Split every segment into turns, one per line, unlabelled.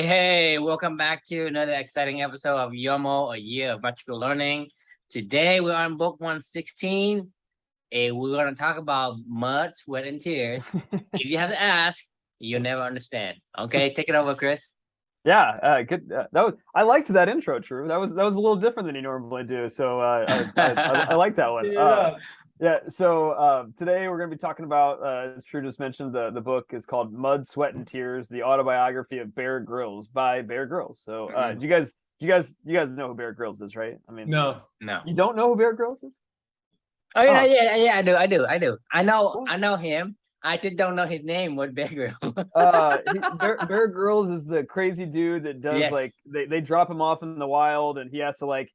Hey, welcome back to another exciting episode of YOML, A Year of Magical Learning. Today we're on book 116, and we're going to talk about mud, sweat, and tears. If you have to ask, you'll never understand. Okay, take it over, Chris.
Yeah, good. I liked that intro, True. That was a little different than you normally do. So I like that one.
Yeah.
Yeah. So today we're going to be talking about, as True just mentioned, the book is called Mud, Sweat, and Tears: The Autobiography of Bear Grylls by Bear Grylls. So do you guys know who Bear Grylls is, right? I mean,
No.
No.
you don't know who Bear Grylls is?
Oh yeah,
Oh,
yeah, I do. I know,
cool.
I know him. I just don't know his name. What bigger?
Bear Grylls is the crazy dude that does
Yes.
like they drop him off in the wild and he has to like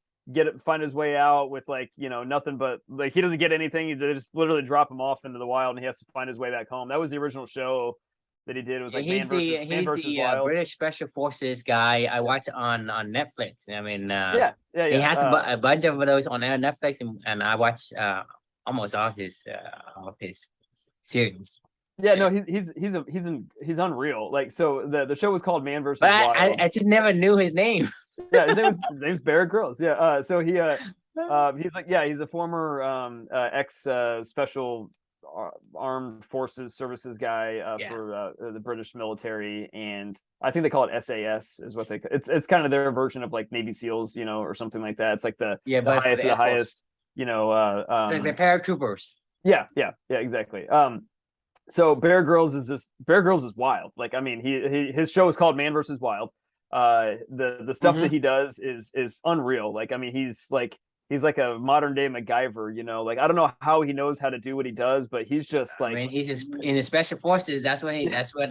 find his way out with like nothing but like he doesn't get anything. They just literally drop him off into the wild and he has to find his way back home. That was the original show that he did. It was like
He's
Man versus
the
Wild.
British Special Forces guy I
Yeah,
watch on Netflix. I mean,
yeah, yeah,
he
yeah.
has a bunch of those on Netflix, and I watch almost all of his series.
Yeah, no, he's unreal. Like so, the show was called Man
But
versus Wild.
I just never knew his name.
Yeah, his name's Bear Grylls. Yeah, so he's like, yeah, he's a former ex special armed forces services guy
Yeah,
for the British military, and I think they call it SAS is what it's kind of their version of like Navy SEALs, or something like that. It's like
yeah,
the
but for
highest
the
of the
Air Force,
highest,
it's like the paratroopers.
yeah, exactly. So Bear Grylls is wild. Like, I mean, his show is called Man versus Wild. The stuff that
Hmm.
he does is unreal. Like, I mean, he's like a modern day MacGyver, Like, I don't know how he knows how to do what he does, but he's just
I
like,
mean, he's just in the special forces. That's what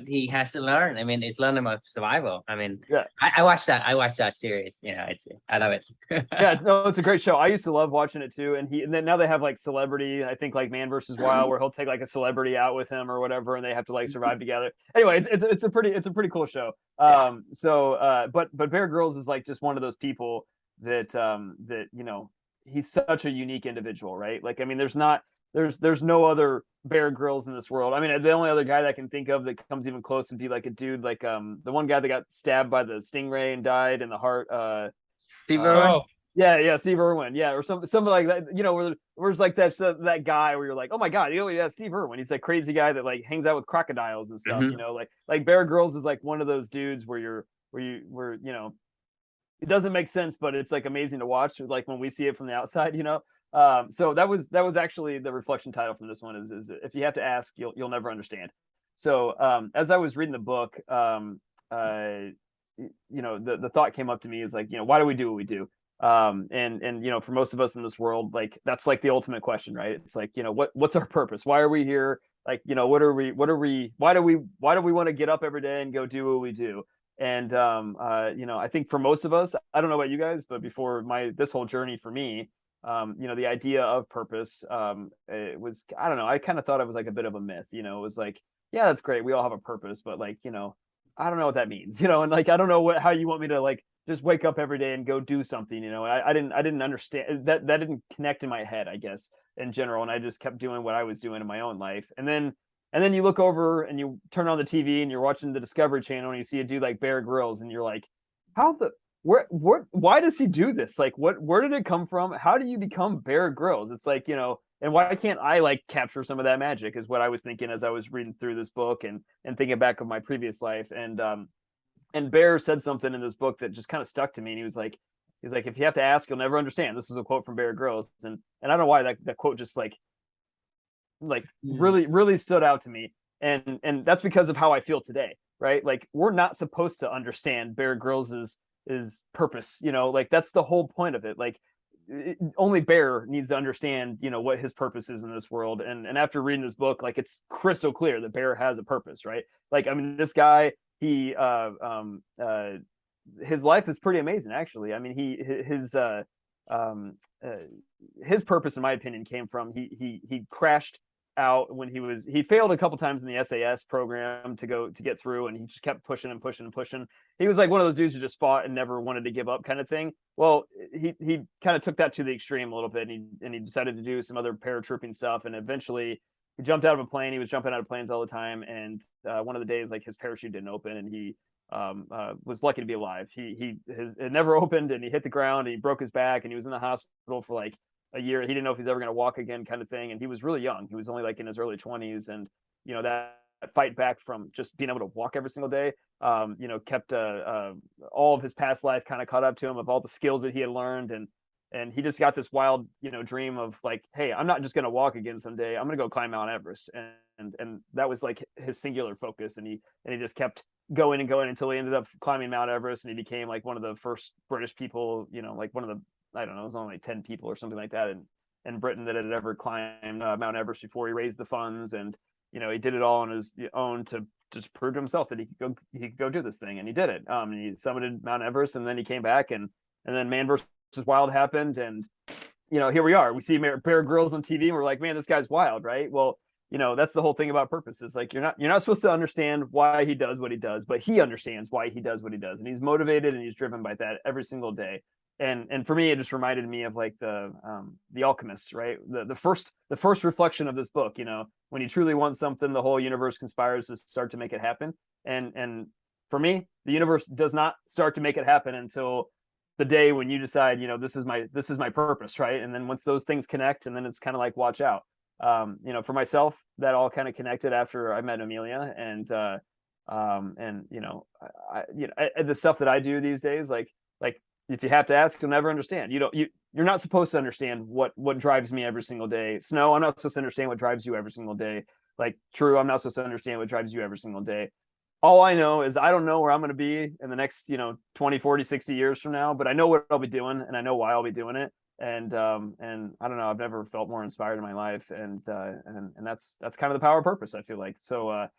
he has to learn. I mean, it's learning about survival. I mean,
yeah,
I watched that. I watched that series. I love it.
yeah, it's a great show. I used to love watching it too. And then now they have like celebrity, I think like Man versus Wild, where he'll take like a celebrity out with him or whatever, and they have to like survive together. Anyway, it's a pretty cool show.
Yeah.
But Bear Grylls is like just one of those people that he's such a unique individual, right? Like, I mean, there's no other Bear Grylls in this world. I mean, the only other guy that I can think of that comes even close would be like a dude like the one guy that got stabbed by the stingray and died in the heart.
Steve Irwin.
Oh,
Yeah, Steve Irwin, yeah, or something like that. Where's like that guy where you're like, oh my god, yeah, Steve Irwin. He's that crazy guy that like hangs out with crocodiles and stuff.
Hmm.
Like Bear Grylls is like one of those dudes where it doesn't make sense, but it's like amazing to watch. Like when we see it from the outside. So that was actually the reflection title from this one is if you have to ask, you'll never understand. So as I was reading the book, the thought came up to me is like, why do we do what we do? And for most of us in this world, like that's like the ultimate question, right? It's like, what's our purpose? Why are we here? Like, why do we want to get up every day and go do what we do? And I think for most of us, I don't know about you guys, but before this whole journey for me, the idea of purpose, it was, I don't know, I kind of thought it was like a bit of a myth. It was like, yeah, that's great, we all have a purpose, but like, I don't know what that means, and like I don't know how you want me to like just wake up every day and go do something. I didn't understand that didn't connect in my head, I guess, in general, and I just kept doing what I was doing in my own life. And then you look over and you turn on the TV and you're watching the Discovery Channel and you see a dude like Bear Grylls and you're like, how the why does he do this? Like, where did it come from? How do you become Bear Grylls? It's like, and why can't I like capture some of that magic is what I was thinking as I was reading through this book and thinking back of my previous life. And Bear said something in this book that just kind of stuck to me. And he's like, if you have to ask, you'll never understand. This is a quote from Bear Grylls. And I don't know why that quote just like
Mm.
really really stood out to me, and that's because of how I feel today, right? Like, we're not supposed to understand Bear Grylls' is purpose, like that's the whole point of it. Like, only Bear needs to understand what his purpose is in this world. And after reading this book, like, it's crystal clear that Bear has a purpose, right? Like, I mean, this guy, he his life is pretty amazing, actually. I mean, um uh, his purpose, in my opinion, came from he crashed out when he failed a couple times in the SAS program to get through, and he just kept pushing and pushing and pushing. He was like one of those dudes who just fought and never wanted to give up, kind of thing. Well, he kind of took that to the extreme a little bit, and he decided to do some other paratrooping stuff, and eventually he jumped out of a plane. He was jumping out of planes all the time, and one of the days, like, his parachute didn't open, and he was lucky to be alive. It never opened, and he hit the ground, and he broke his back, and he was in the hospital for like a year. He didn't know if he's ever going to walk again, kind of thing. And he was really young. He was only like in his early 20s, and that fight back from just being able to walk every single day, kept all of his past life kind of caught up to him, of all the skills that he had learned, and he just got this wild, dream of like, hey, I'm not just going to walk again someday. I'm going to go climb Mount Everest, and that was like his singular focus, and he just kept going and going until he ended up climbing Mount Everest, and he became like one of the first British people, like one of the, I don't know, it was only like 10 people or something like that in Britain that had ever climbed Mount Everest before. He raised the funds, and he did it all on his own to just prove to himself that he could go do this thing, and he did it. And he summited Mount Everest, and then he came back, and then Man vs. Wild happened, and here we are. We see Bear Grylls on TV, and we're like, man, this guy's wild, right? Well, that's the whole thing about purpose. Is like, you're not supposed to understand why he does what he does, but he understands why he does what he does, and he's motivated and he's driven by that every single day. And for me, it just reminded me of like the Alchemist, right? The first reflection of this book. When you truly want something, the whole universe conspires to start to make it happen. And for me, the universe does not start to make it happen until the day when you decide, this is my purpose, right? And then once those things connect, and then it's kind of like, watch out. For myself, that all kind of connected after I met Amelia, and the stuff that I do these days, like if you have to ask, you'll never understand. You're not supposed to understand what drives me every single day. Snow, I'm not supposed to understand what drives you every single day. Like, True, I'm not supposed to understand what drives you every single day. All I know is I don't know where I'm going to be in the next, 20, 40, 60 years from now, but I know what I'll be doing, and I know why I'll be doing it. And I don't know, I've never felt more inspired in my life. And that's kind of the power of purpose, I feel like. So,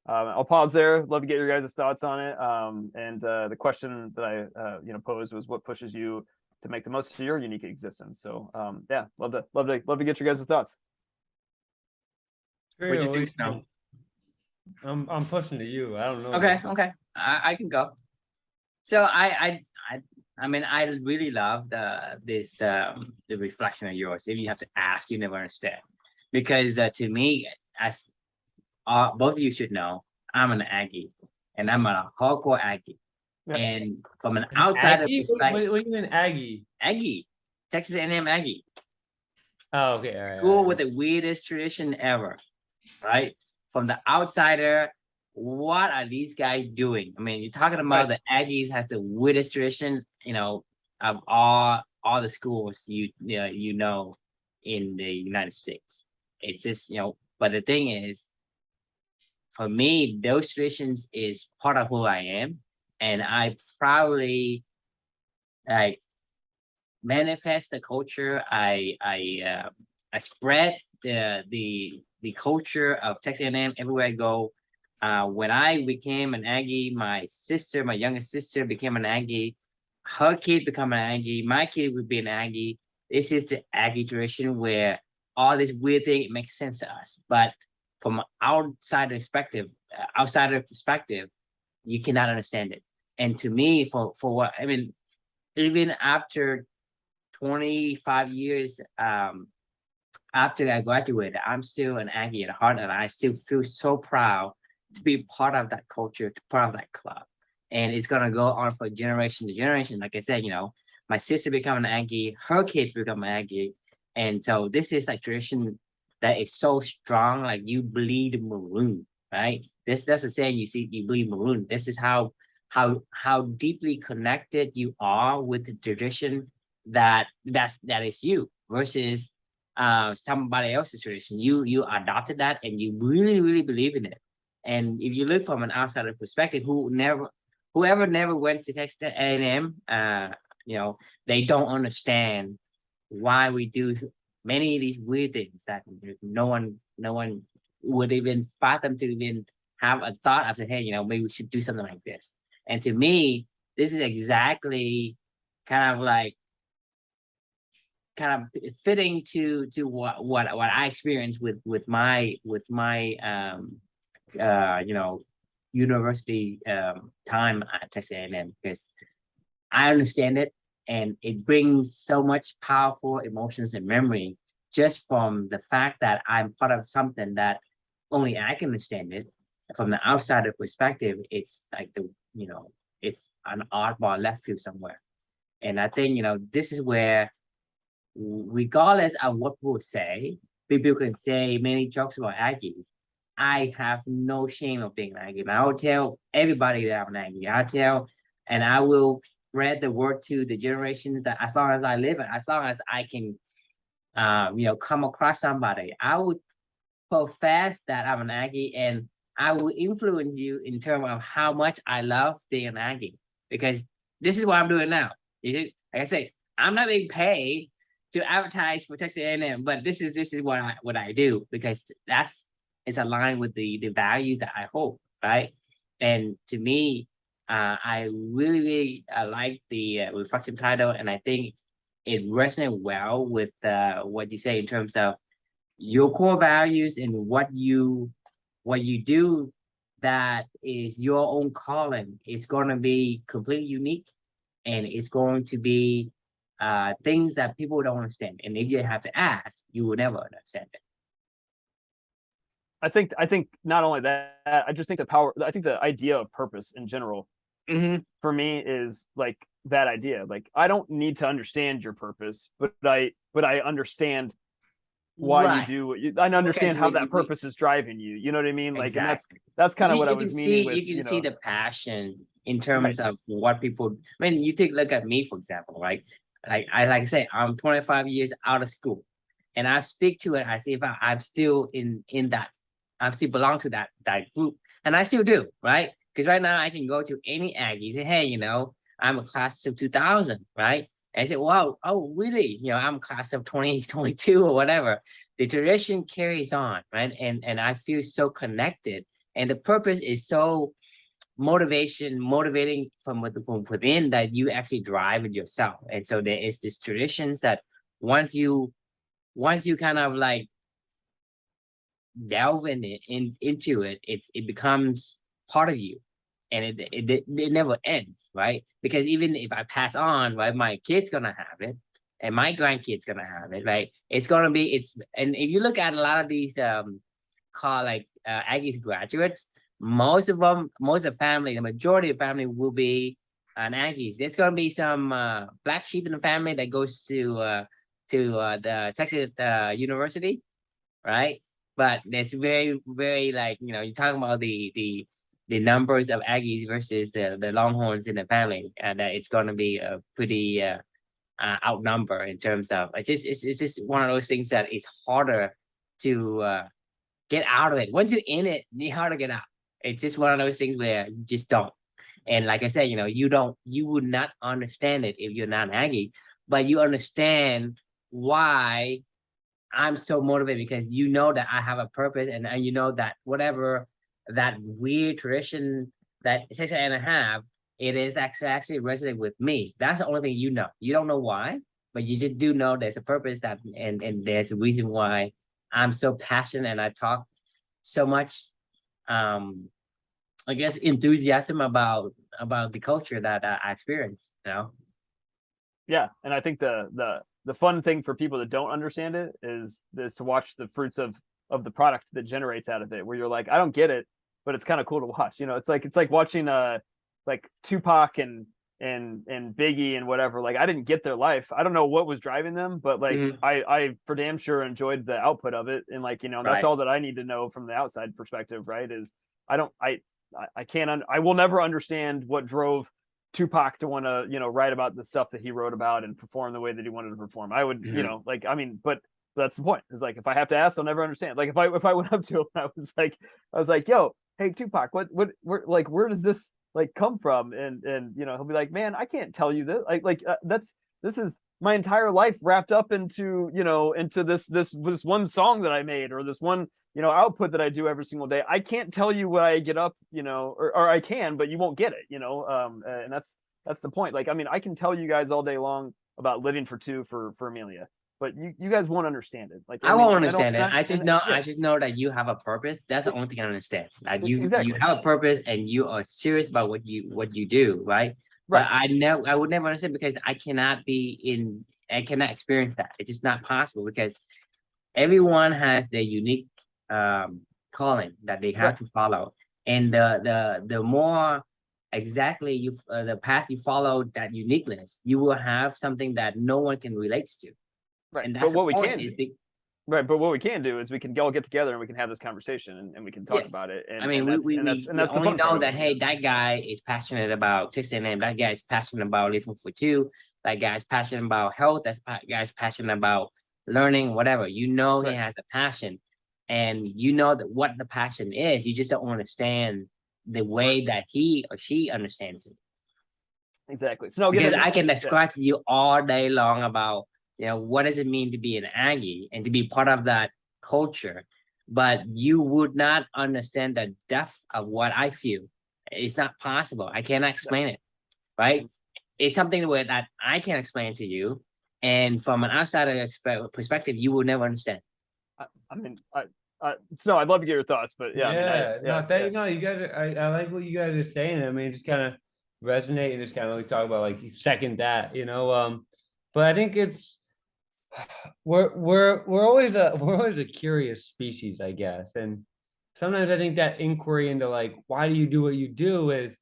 I'll pause there. Love to get your guys' thoughts on it. And the question that I posed was, what pushes you to make the most of your unique existence? So yeah, love to get your guys' thoughts.
What do you think, Snow?
I'm pushing to you. I don't know.
Okay. I can go. So I mean, I really love the reflection of yours. If you have to ask, you never understand. Because to me, as both of you should know, I'm an Aggie, and I'm a hardcore Aggie. Yeah. And from an outsider perspective,
what do you mean Aggie?
Aggie, Texas A&M Aggie.
Oh, okay. All right,
School with the weirdest tradition ever, right? From the outsider, what are these guys doing? I mean, you're talking about the Aggies has the weirdest tradition, of all the schools in the United States. It's just, but the thing is, for me, those traditions is part of who I am, and I proudly like manifest the culture. I spread the culture of Texas A&M everywhere I go. When I became an Aggie, my youngest sister became an Aggie. Her kid became an Aggie. My kid would be an Aggie. This is the Aggie tradition where all this weird thing, it makes sense to us, but from outsider perspective, you cannot understand it. And to me, for what I mean, even after 25 years after I graduated, I'm still an Aggie at heart, and I still feel so proud to be part of that culture, to part of that club. And it's gonna go on for generation to generation. Like I said, my sister become an Aggie, her kids become an Aggie, and so this is like tradition that is so strong, like you bleed maroon, right? That's the saying, you bleed maroon. This is how deeply connected you are with the tradition that is you, versus somebody else's tradition. You adopted that, and you really, really believe in it. And if you look from an outsider perspective, whoever never went to Texas A&M, they don't understand why we do many of these weird things that no one would even fathom to even have a thought of saying, hey, maybe we should do something like this. And to me, this is exactly kind of fitting to what I experienced with my university time at Texas A&M, because I understand it, and it brings so much powerful emotions and memory just from the fact that I'm part of something that only I can understand it. From the outsider perspective, it's like it's an oddball left field somewhere. And I think, this is where, regardless of what people say, people can say many jokes about Aggie. I have no shame of being an Aggie. And I will tell everybody that I'm an Aggie. And I will spread the word to the generations that as long as I live, and as long as I can, come across somebody, I would profess that I'm an Aggie, and I will influence you in terms of how much I love being an Aggie, because this is what I'm doing now. Like I say, I'm not being paid to advertise for Texas A&M, but this is what I do, because it's aligned with the values that I hold, right? And to me, I really like the reflection title, and I think it resonates well with what you say in terms of your core values and what you do that is your own calling. It's going to be completely unique, and it's going to be things that people don't understand. And if you have to ask, you will never understand it.
I think not only that, I just think the idea of purpose in general, for me, is like that idea. Like, I don't need to understand your purpose, but I understand why you do what you, I understand how that purpose is driving you. You know what I mean? Like,
Exactly.
and that's kind of what I
You
was
can
meaning with,
you can see the passion in terms of what people. I mean, you take a look at me, for example, right? Like I say, I'm 25 years out of school, and I speak to it. I see if I'm still in that, I still belong to that group, and I still do, right? Because right now I can go to any Aggie, say, hey, I'm a class of 2000, right? And I say, wow, oh, really? I'm a class of 2022 or whatever. The tradition carries on, right? And I feel so connected. And the purpose is so motivating from within, that you actually drive it yourself. And so there is this traditions that once you kind of like delve into it, it becomes part of you. And it never ends, right? Because even if I pass on, right, my kid's gonna have it, and my grandkids gonna have it, right? And if you look at a lot of these call like Aggies graduates, most of the family, the majority of family will be an Aggies. There's gonna be some black sheep in the family that goes to the Texas University, right? But there's very, very, like, you're talking about the numbers of Aggies versus the Longhorns in the family, and that it's going to be a pretty outnumber in terms of it's just one of those things that it's harder to get out of it. Once you're in it, it's hard to get out. It's just one of those things where you just don't. And like I said, you would not understand it if you're not an Aggie, but you understand why I'm so motivated, because that I have a purpose, and that whatever that weird tradition that 6.5, it is actually resonating with me. That's the only thing you know. You don't know why, but you just do know there's a purpose, that and there's a reason why I'm so passionate, and I talk so much I guess enthusiasm about the culture that I experience,
Yeah, and I think the fun thing for people that don't understand it is to watch the fruits of the product that generates out of it, where you're like, I don't get it, but it's kind of cool to watch. It's like watching like Tupac and Biggie and whatever. Like, I didn't get their life. I don't know what was driving them, but like I for damn sure enjoyed the output of it. And like, that's all that I need to know from the outside perspective, right? Is I will never understand what drove Tupac to want to, write about the stuff that he wrote about and perform the way that he wanted to perform. I would, but that's the point. It's like, if I have to ask, I'll never understand. Like, if I went up to him, I was like, yo, hey, Tupac, where does this like come from? And he'll be like, man, I can't tell you this. This is my entire life wrapped up into this one song that I made, or this one output that I do every single day. I can't tell you what I get up, or I can, but you won't get it, and that's the point. Like, I mean, I can tell you guys all day long about living for two for Amelia, but you guys won't understand it. Like,
I won't understand it. I just know that you have a purpose. That's the only thing I understand. Like, you have a purpose, and you are serious about what you do, right? But I would never understand, because I cannot experience that. It's just not possible, because everyone has their unique calling that they have
Right.
to follow, and the more exactly the path you follow, that uniqueness, you will have something that no one can relate to,
Right.
and
But
that's the
what we
point.
can
Is
do,
the,
right. But what we can do is we can all get together and we can have this conversation and we can talk
yes,
about it.
I
And
mean,
and
we
that's the
only
fun part
know
of
that,
it.
hey, that guy is passionate about texting, and that guy is passionate about listening for two, that guy is passionate about health, guy is passionate about learning, whatever. You know, he
Right.
has a passion, and you know that what the passion is. You just don't understand the way that he or she understands it.
Exactly. So now get
Because
into
I
this.
can
Yeah.
describe to you all day long about, what does it mean to be an Aggie and to be part of that culture, but you would not understand the depth of what I feel. It's not possible. I cannot explain it, right? It's something where that I can explain to you, and from an outsider perspective, you will never understand.
I mean, so I'd love to get your thoughts, but yeah, I mean,
Yeah, no,
yeah,
thank you. No, you guys are, I like what you guys are saying. I mean, just kind of resonate and just kind of like talk about like second that, but I think it's we're always a curious species, I guess. And sometimes I think that inquiry into like why do you do what you do is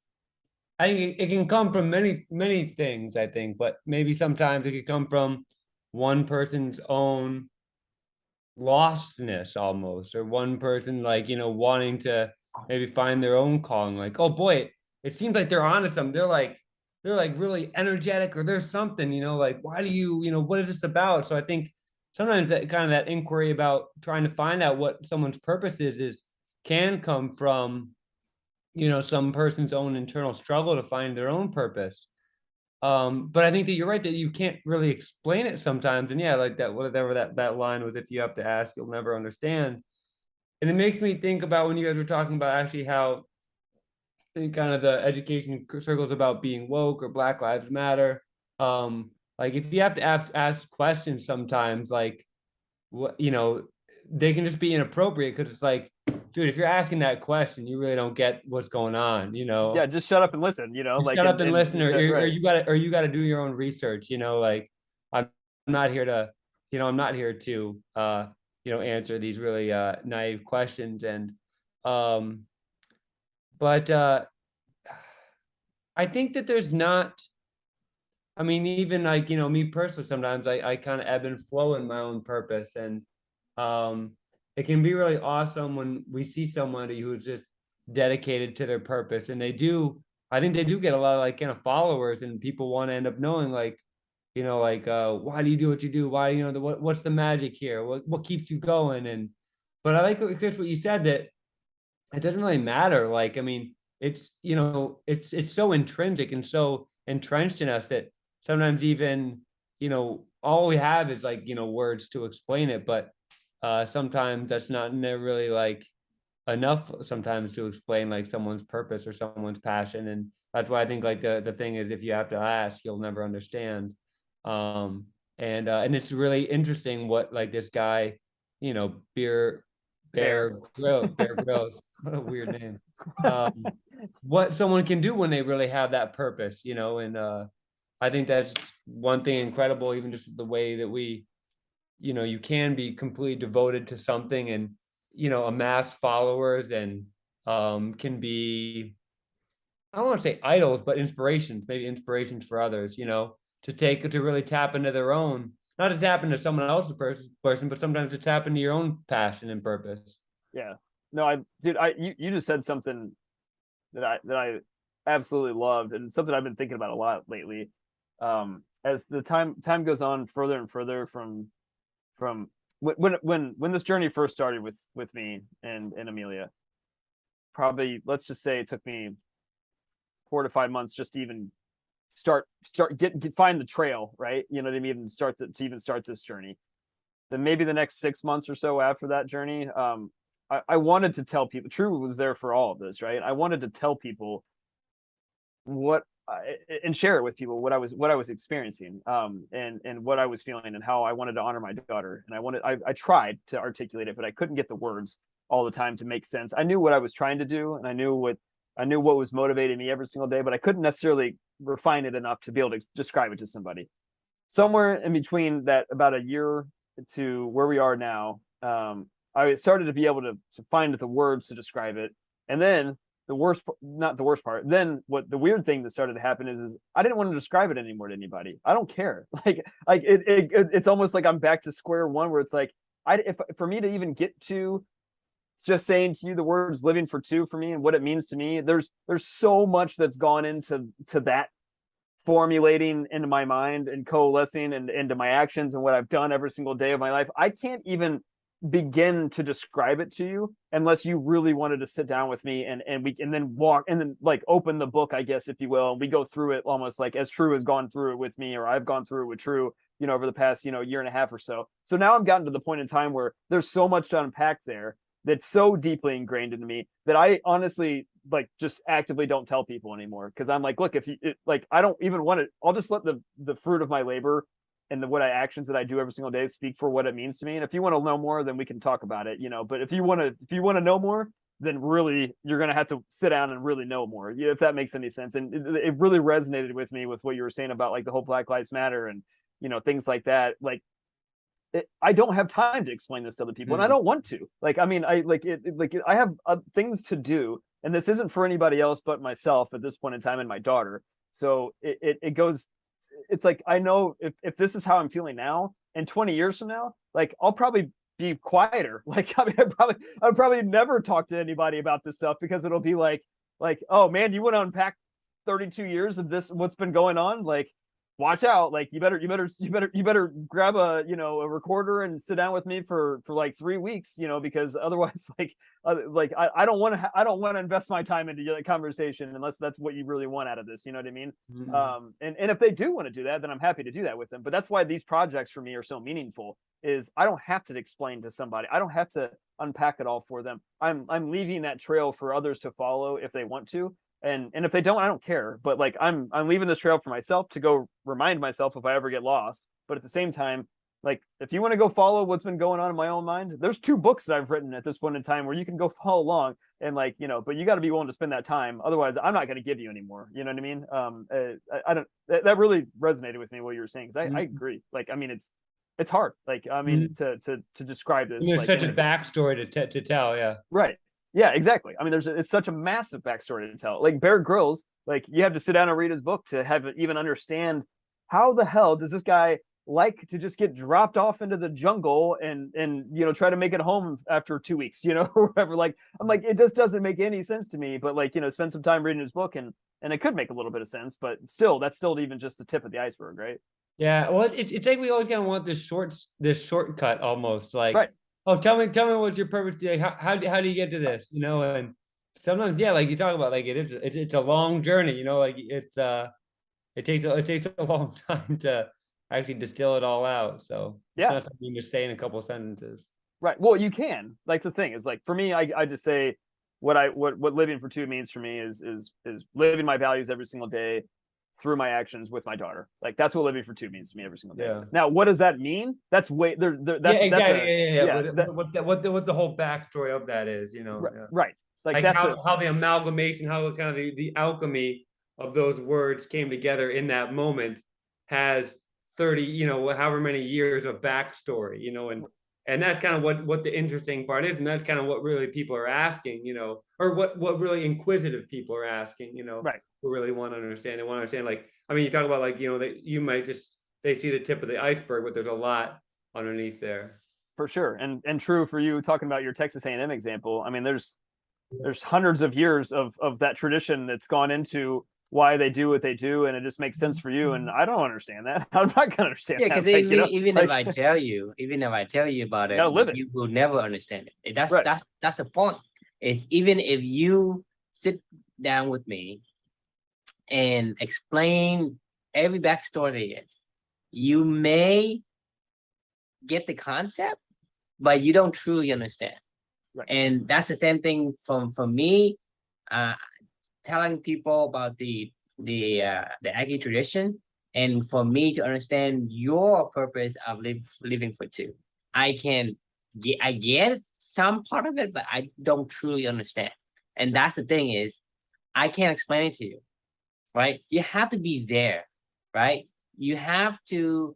I think it can come from many things, I think, but maybe sometimes it could come from one person's own lostness almost, or one person like wanting to maybe find their own calling, like, oh boy, it seems like they're onto something. They're like really energetic, or there's something, like why do what is this about? So I think sometimes that kind of that inquiry about trying to find out what someone's purpose is can come from some person's own internal struggle to find their own purpose. But I think that you're right that you can't really explain it sometimes. And yeah, like that, whatever that line was, if you have to ask, you'll never understand. And it makes me think about when you guys were talking about actually how kind of the education circles about being woke or Black Lives Matter. Like if you have to ask questions sometimes, like what they can just be inappropriate because it's like, dude, if you're asking that question, you really don't get what's going on.
yeah. Just shut up and listen.
Just
Like
shut up and listen, or
right.
you gotta do your own research. Like I'm not here to, I'm not here to answer these really naive questions. And um, but I think that there's not. I mean, even like me personally, sometimes I kind of ebb and flow in my own purpose, and um, it can be really awesome when we see somebody who's just dedicated to their purpose, and they do. I think they do get a lot of like kind of followers, and people want to end up knowing like, like why do you do what you do? Why what's the magic here? What keeps you going? And but I like Chris what you said, that it doesn't really matter. Like, I mean, it's it's so intrinsic and so entrenched in us that sometimes even all we have is like words to explain it. But sometimes that's not really like enough sometimes to explain like someone's purpose or someone's passion. And that's why I think like the thing is, if you have to ask, you'll never understand. um and it's really interesting what like this guy, beer
Bear.
Bear Grylls, what a weird name. um what someone can do when they really have that purpose, and I think that's one thing incredible, even just the way that we, you can be completely devoted to something and amass followers, and can be, I don't want to say idols, but inspirations, maybe inspirations for others, to really tap into their own, not to tap into someone else's person, but sometimes to tap into your own passion and purpose.
Yeah. No, dude, you just said something that I absolutely loved, and something I've been thinking about a lot lately. As the time goes on further and further from when this journey first started with me and Amelia, probably let's just say it took me 4 to 5 months just to even find the trail, right? You know what I mean? To even start this journey. Then maybe the next 6 months or so after that journey, I wanted to tell people. True was there for all of this, right? I wanted to tell people and share it with people what I was experiencing, and what I was feeling, and how I wanted to honor my daughter. And I tried to articulate it, but I couldn't get the words all the time to make sense. I knew what I was trying to do, and I knew what was motivating me every single day, but I couldn't necessarily refine it enough to be able to describe it to somebody. Somewhere in between that, about a year to where we are now, I started to be able to find the words to describe it. And then not the worst part, then what the weird thing that started to happen is I didn't want to describe it anymore to anybody. I don't care. It's almost like I'm back to square one, where it's like, if for me to even get to just saying to you the words living for two for me and what it means to me, there's so much that's gone into that formulating into my mind and coalescing and into my actions and what I've done every single day of my life. I can't even begin to describe it to you unless you really wanted to sit down with me and then walk and then like open the book, I guess, if you will, and we go through it almost like as True has gone through it with me, or I've gone through it with True, over the past, year and a half or so. So now I've gotten to the point in time where there's so much to unpack there that's so deeply ingrained into me that I honestly like just actively don't tell people anymore, because I'm like, look, if you I don't even want to, I'll just let the fruit of my labor and actions that I do every single day speak for what it means to me. And if you want to know more, then we can talk about it, but if you want to know more, then really you're going to have to sit down and really know more, if that makes any sense. And it really resonated with me with what you were saying about like the whole Black Lives Matter and things like that. Like I don't have time to explain this to other people, and I don't want to. Like, I mean, I have things to do, and this isn't for anybody else but myself at this point in time and my daughter. So it goes. It's like, I know if this is how I'm feeling now, and 20 years from now, like I'll probably be quieter. Like, I mean, I'd probably never talk to anybody about this stuff, because it'll be like, oh man, you want to unpack 32 years of this, what's been going on? Like, watch out. Like, you better grab a recorder and sit down with me for like 3 weeks, because otherwise I don't want to invest my time into the conversation unless that's what you really want out of this, you know what I mean?
Mm-hmm.
And if they do want to do that, then I'm happy to do that with them. But that's why these projects for me are so meaningful, is I don't have to explain to somebody, I don't have to unpack it all for them. I'm leaving that trail for others to follow if they want to. And if they don't, I don't care. But like, I'm leaving this trail for myself to go remind myself if I ever get lost. But at the same time, like, if you want to go follow what's been going on in my own mind, there's 2 books that I've written at this point in time where you can go follow along, and like, but you got to be willing to spend that time. Otherwise, I'm not going to give you anymore. You know what I mean? I don't. That really resonated with me, what you were saying, because I agree. Like, I mean, it's hard. Like, I mean, to describe this.
And there's
like,
such a backstory to tell. Yeah.
Right. Yeah, exactly. I mean, it's such a massive backstory to tell. Like Bear Grylls, like you have to sit down and read his book to have even understand how the hell does this guy like to just get dropped off into the jungle and try to make it home after 2 weeks, or whatever. Like, I'm like, it just doesn't make any sense to me. But like, spend some time reading his book, and it could make a little bit of sense. But still, that's still even just the tip of the iceberg, right?
Yeah. Well, it's like we always kind of want this shortcut almost, like.
Right.
Oh, tell me what's your purpose? Like, how do you get to this? And sometimes, yeah, like you talk about, like it's a long journey. Like it takes a long time to actually distill it all out. So it's not something you just say in a couple of sentences.
Right. Well, you can. Like, the thing is, like, for me, I just say what living for two means for me is living my values every single day through my actions with my daughter. Like, that's what living for two means to me every single day.
Yeah.
Now, what does that mean? That's way there. That's
What the whole backstory of that is,
Right.
Like how the amalgamation, how kind of the alchemy of those words came together in that moment has 30, however many years of backstory, and that's kind of what the interesting part is, and that's kind of what really people are asking, or what really inquisitive people are asking,
right.
Who really want to understand. They want to understand, like, I mean, you talk about, like, that you might they see the tip of the iceberg, but there's a lot underneath there.
For sure. And true for you, talking about your Texas A&M example. I mean, there's hundreds of years of that tradition that's gone into why they do what they do, and it just makes sense for you. And I don't understand that. I'm not gonna understand.
Yeah, because even if I tell you about it, you will never understand it. That's the point. Is even if you sit down with me and explain every backstory there is, you may get the concept, but you don't truly understand.
Right.
And that's the same thing from me. Telling people about the Aggie tradition, and for me to understand your purpose of living for two. I get some part of it, but I don't truly understand. And that's the thing, is I can't explain it to you, right? You have to be there, right? You have to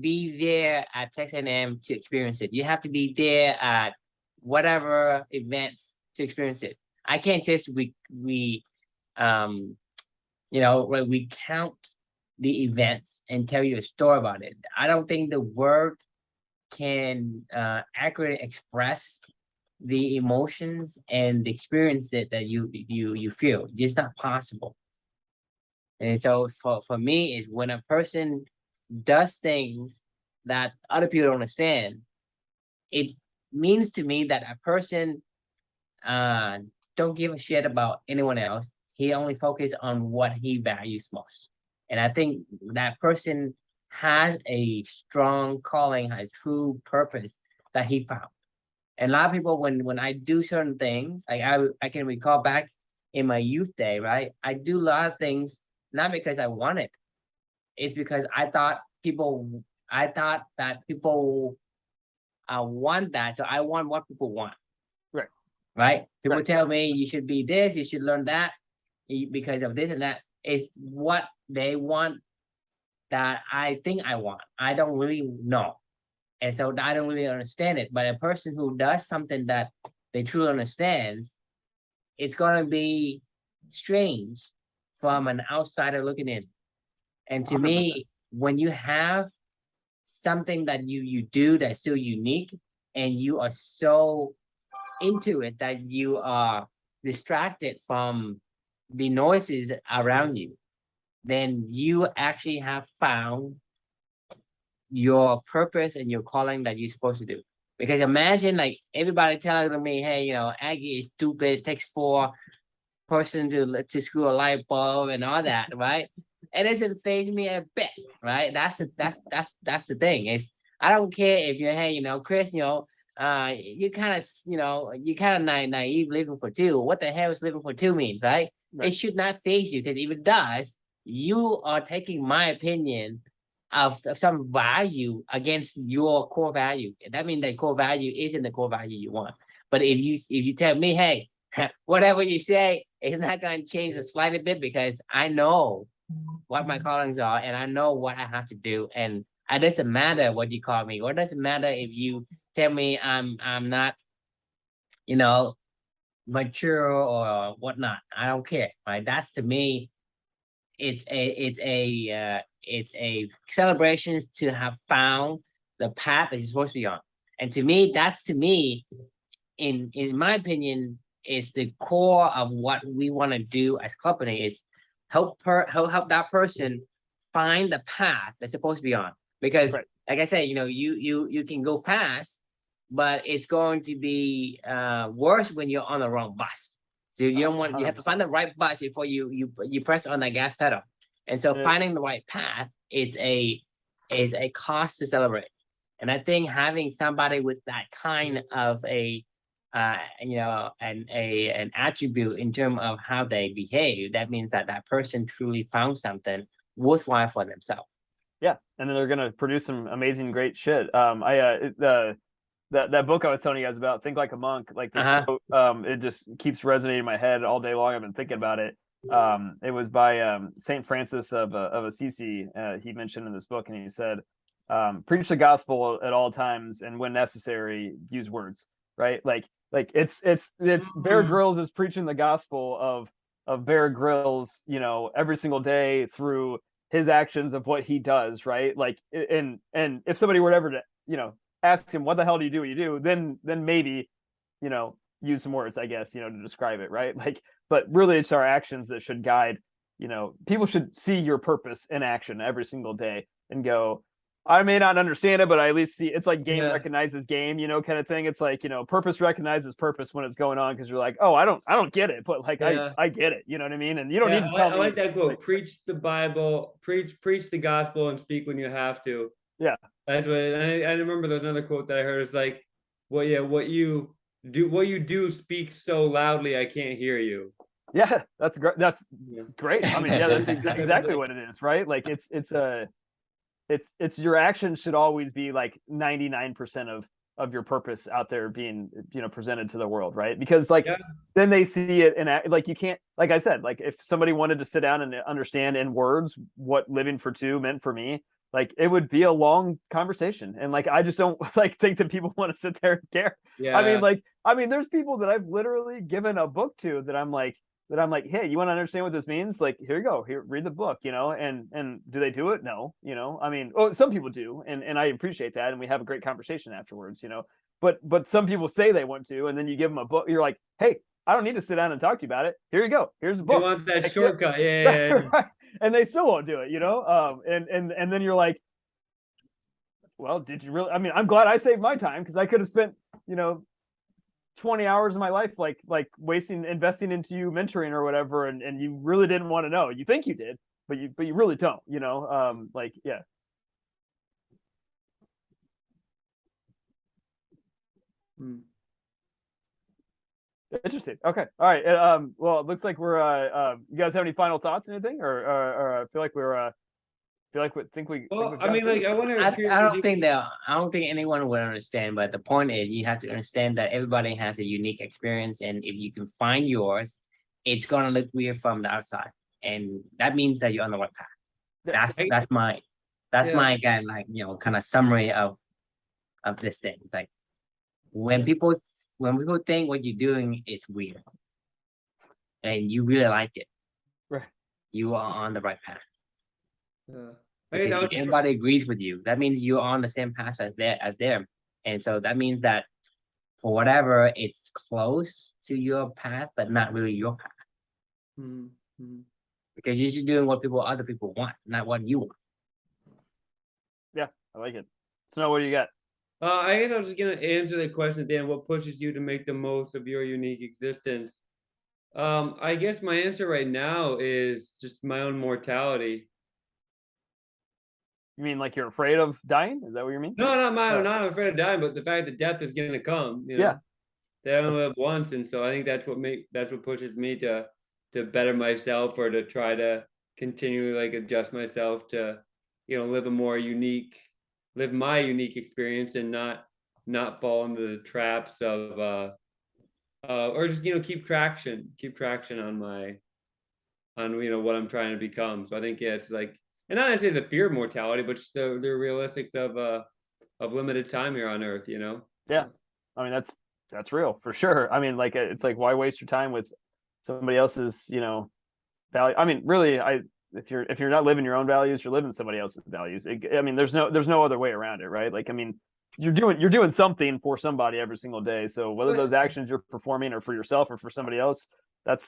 be there at Texas A&M to experience it. You have to be there at whatever events to experience it. I can't just we count the events and tell you a story about it. I don't think the word can accurately express the emotions and the experience that you feel. It's just not possible. And so for me is when a person does things that other people don't understand, it means to me that a person don't give a shit about anyone else. He only focuses on what he values most. And I think that person has a strong calling, has a true purpose that he found. And a lot of people, when I do certain things, like I can recall back in my youth day, right? I do a lot of things not because I want it. It's because I thought that people want that. So I want what people want.
Right.
Right. People
Right.
tell me you should be this, you should learn that because of this and that. It's what they want that I think I want. I don't really know. And so I don't really understand it. But a person who does something that they truly understands, it's gonna be strange from an outsider looking in. And to
100%.
me, when you have something that you do that's so unique and you are so into it that you are distracted from the noises around you, then you actually have found your purpose and your calling that you're supposed to do. Because imagine like everybody telling me, hey, Aggie is stupid, takes 4 person to screw a light bulb and all that, right? It doesn't phase me a bit, right? That's the thing. Is I don't care if you're, hey, Chris, you kind of naive living for 2. What the hell is living for 2 means, right? It should not phase you, because if it does, you are taking my opinion of some value against your core value. That means that core value isn't the core value you want. But if you tell me, hey, whatever you say, it's not going to change a slight bit, because I know what my callings are and I know what I have to do. And it doesn't matter what you call me, or it doesn't matter if you tell me I'm not, mature or whatnot. I don't care, right? That's to me, it's a celebration to have found the path that you're supposed to be on. And to me, in my opinion, is the core of what we want to do as company, is help that person find the path they're supposed to be on. Because like I said, you can go fast, but it's going to be worse when you're on the wrong bus. So you don't want, you have to find the right bus before you press on the gas pedal. And so finding the right path is a cause to celebrate. And I think having somebody with that kind of an attribute in terms of how they behave, that means that person truly found something worthwhile for themselves.
Yeah, and then they're gonna produce some amazing, great shit. That book I was telling you guys about, Think Like a Monk, like this quote, it just keeps resonating in my head all day long. I've been thinking about it. It was by Saint Francis of Assisi. He mentioned in this book, and he said, preach the gospel at all times, and when necessary, use words. Right? Like it's Bear Grylls is preaching the gospel of Bear Grylls, every single day through his actions of what he does, right? Like, and if somebody were ever to, ask him, what the hell do you do what you do? Then maybe, use some words, I guess, to describe it, right? Like, but really it's our actions that should guide, people should see your purpose in action every single day and go, I may not understand it, but I at least see. It's like game recognizes game, kind of thing. It's like, purpose recognizes purpose when it's going on, because you're like, oh, I don't get it, but like I get it. You know what I mean? And you don't need to tell me.
I like that quote. Like, preach the Bible, preach the gospel, and speak when you have to.
Yeah,
that's what. I remember there's another quote that I heard. It's like, what you do speaks so loudly I can't hear you.
Yeah, that's great. That's great. I mean, yeah, that's exactly what it is, right? Like it's your actions should always be like 99% of your purpose out there being, presented to the world, right? Because then they see it, and like, you can't, like I said, like if somebody wanted to sit down and understand in words what living for 2 meant for me, like it would be a long conversation, and like I just don't like think that people want to sit there and care.
Yeah.
I mean, there's people that I've literally given a book to that I'm like, hey, you want to understand what this means? Like, here you go, here, read the book, you know. And do they do it? No, you know. I mean, oh, some people do, and I appreciate that, and we have a great conversation afterwards, you know. But some people say they want to, and then you give them a book. You're like, hey, I don't need to sit down and talk to you about it. Here you go. Here's a
They
book.
want that
Like,
shortcut. Yeah.
right. And they still won't do it, you know. And then you're like, well, did you really? I mean, I'm glad I saved my time, because I could have spent, you know, 20 hours of my life like investing into you, mentoring or whatever, and you really didn't want to know. You think you did, but you really don't, you know. Like, yeah. Interesting. Okay. All right. Well, it looks like we're you guys have any final thoughts, anything, or I feel like we're think we
Well,
we've
I mean, like, I wonder.
I don't think anyone would understand, but the point is you have to understand that everybody has a unique experience, and if you can find yours, it's gonna look weird from the outside, and that means that you're on the right path. That's my kind, like, you know, kind of summary of this thing. It's like when people think what you're doing is weird, and you really like it,
right.
you are on the right path.
I guess
If everybody agrees with you, that means you're on the same path as them. And so that means that for whatever, it's close to your path, but not really your path. Because you're just doing what other people want, not what you want.
Yeah, I like it. So, what do you got?
I guess I was just gonna answer the question at the end. What pushes you to make the most of your unique existence? I guess my answer right now is just my own mortality.
You mean like you're afraid of dying? Is that what you mean?
No, not afraid of dying, but the fact that death is gonna come. You know,
yeah.
They only live once, and so I think that's what pushes me to better myself, or to try to continually like adjust myself to, you know, live my unique experience, and not fall into the traps of or just, you know, keep traction on you know what I'm trying to become. So I think, yeah, it's like, and not necessarily the fear of mortality, but just the realistics of limited time here on Earth, you know.
Yeah, I mean that's real for sure. I mean, like, it's like, why waste your time with somebody else's, you know, value? I mean, really, if you're not living your own values, you're living somebody else's values. I mean, there's no other way around it, right? Like, I mean, you're doing something for somebody every single day. So whether those actions you're performing are for yourself or for somebody else,
but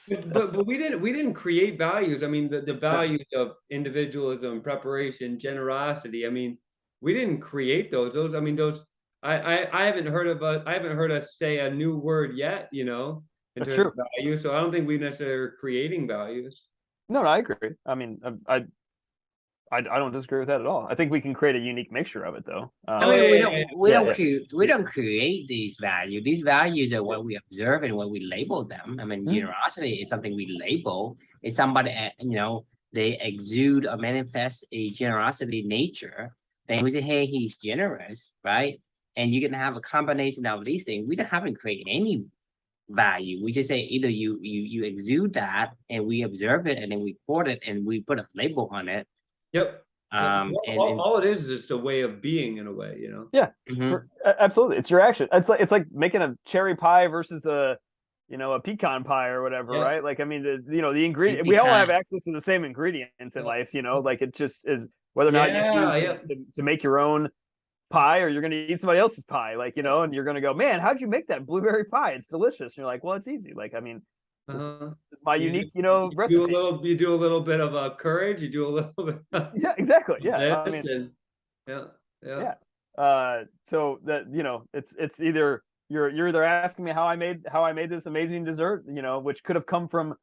we didn't create values. I mean, the values of individualism, preparation, generosity. I mean, we didn't create those. I mean, those. I haven't heard us say a new word yet, you know, in terms of value. So I don't think we necessarily are creating values.
No, I agree. I mean, I don't disagree with that at all. I think we can create a unique mixture of it, though.
I mean, we don't create these values. These values are what we observe and what we label them. I mean, generosity is something we label. It's somebody, you know, they exude or manifest a generosity nature. Then we say, hey, he's generous, right? And you can have a combination of these things. We haven't created any value. We just say either you exude that, and we observe it, and then we report it, and we put a label on it.
Yep. All it is just a way of being, in a way, you know.
Yeah, absolutely. It's your action. It's like making a cherry pie versus a pecan pie or whatever, right? Like, I mean, the ingredient. We all have access to the same ingredients in life, you know. Like, it just is whether or not you choose to make your own pie, or you're going to eat somebody else's pie, like, you know, and you're going to go, man, how'd you make that blueberry pie? It's delicious. And you're like, well, it's easy. Like, I mean, this is my unique, recipe.
You do a little bit of courage. You do a little bit.
Yeah, exactly. Yeah, I mean,
yeah.
So that, you know, it's either you're either asking me how I made this amazing dessert, you know, which could have come from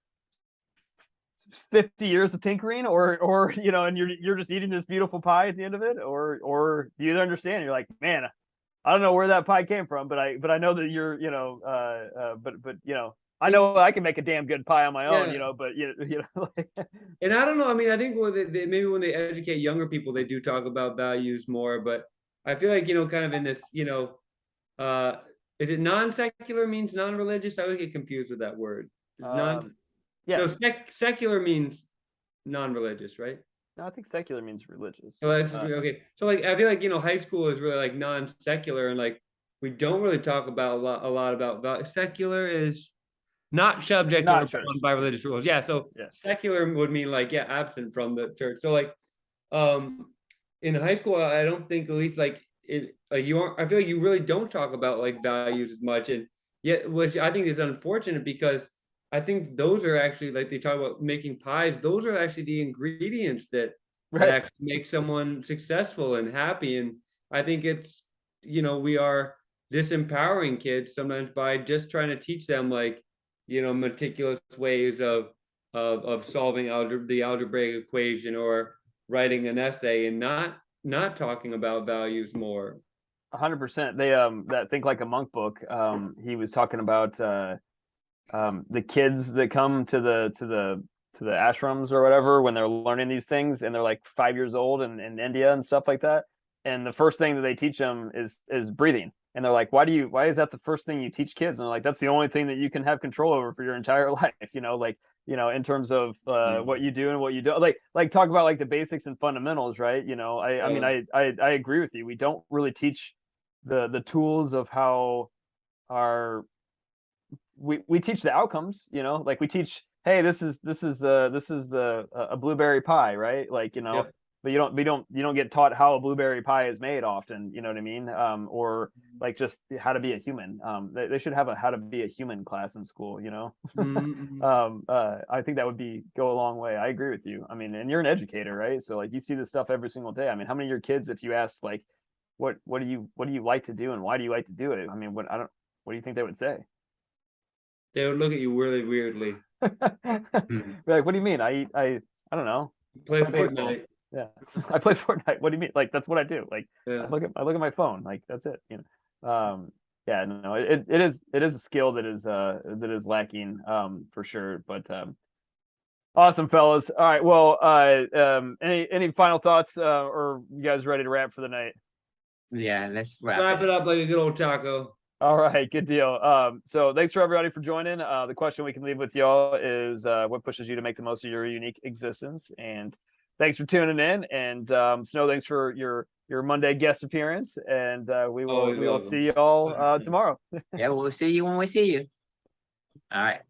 50 years of tinkering, or you know, and you're just eating this beautiful pie at the end of it, or you either understand, you're like, man, I don't know where that pie came from, but I know that you're, you know, but you know, I know I can make a damn good pie on my own, you know, but you know, like,
and I don't know. I mean, I think maybe when they educate younger people, they do talk about values more, but I feel like, you know, kind of in this, you know, is it non-secular means non-religious? I always get confused with that word.
yeah.
No, secular means non-religious, right?
No, I think secular means religious.
So that's okay. So like I feel like high school is really like non-secular, and like we don't really talk about a lot about secular is not subject
Not
or
church.
bound by religious rules. Yeah. So
Yeah.
secular would mean like absent from the church. So like in high school, I don't think, at least like it like you aren't, I feel like you really don't talk about like values as much, and yet, which I think is unfortunate, because I think those are actually, like they talk about making pies, those are actually the ingredients that
Right.
actually make someone successful and happy. And I think it's, we are disempowering kids sometimes by just trying to teach them like, meticulous ways of solving the algebraic equation or writing an essay, and not talking about values more.
100%. They that Think Like a Monk book. He was talking about the kids that come to the ashrams or whatever when they're learning these things, and they're like 5 years old in India and stuff like that. And the first thing that they teach them is breathing. And they're like, why is that the first thing you teach kids? And they're like, that's the only thing that you can have control over for your entire life, in terms of what you do and what you don't, like talk about like the basics and fundamentals, right? I mean, I agree with you. We don't really teach the tools of how we teach the outcomes, like we teach, hey, this is a blueberry pie, right? Like,
Yep.
but you don't get taught how a blueberry pie is made often, you know what I mean? Or like just how to be a human. They should have a how to be a human class in school,
Mhm.
I think that would go a long way. I agree with you. I mean, and you're an educator, right? So like you see this stuff every single day. I mean, how many of your kids, if you ask like, what do you like to do and why do you like to do it? I mean, what do you think they would say?
They would look at you really weirdly.
Like, what do you mean? I don't know.
Play
Play baseball.
Fortnite.
Yeah, I play Fortnite. What do you mean? Like, that's what I do. Like,
Yeah.
I look at my phone. Like, that's it. Yeah, no, it is a skill that is lacking, for sure. But awesome, fellas. All right. Well, any final thoughts, or you guys ready to wrap for the night?
Yeah, let's
Wrap it up like a good old taco.
All right, good deal. So thanks for everybody for joining. The question we can leave with y'all is, what pushes you to make the most of your unique existence? And thanks for tuning in. And Snow, thanks for your Monday guest appearance. And we will
Always welcome.
see y'all tomorrow.
Yeah, we'll see you when we see you. All right.